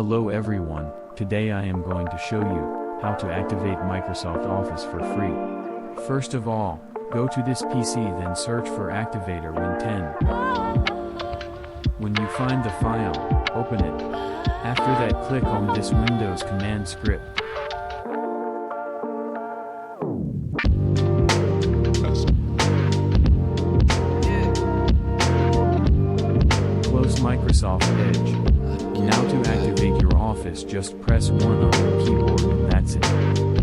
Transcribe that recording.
Hello everyone, today I am going to show you how to activate Microsoft Office for free. First of all, go to this PC, then search for Activator Win10. When you find the file, open it. After that, click on this Windows command script. Close Microsoft Edge. Now to activate your Office, just press 1 on your keyboard and that's it.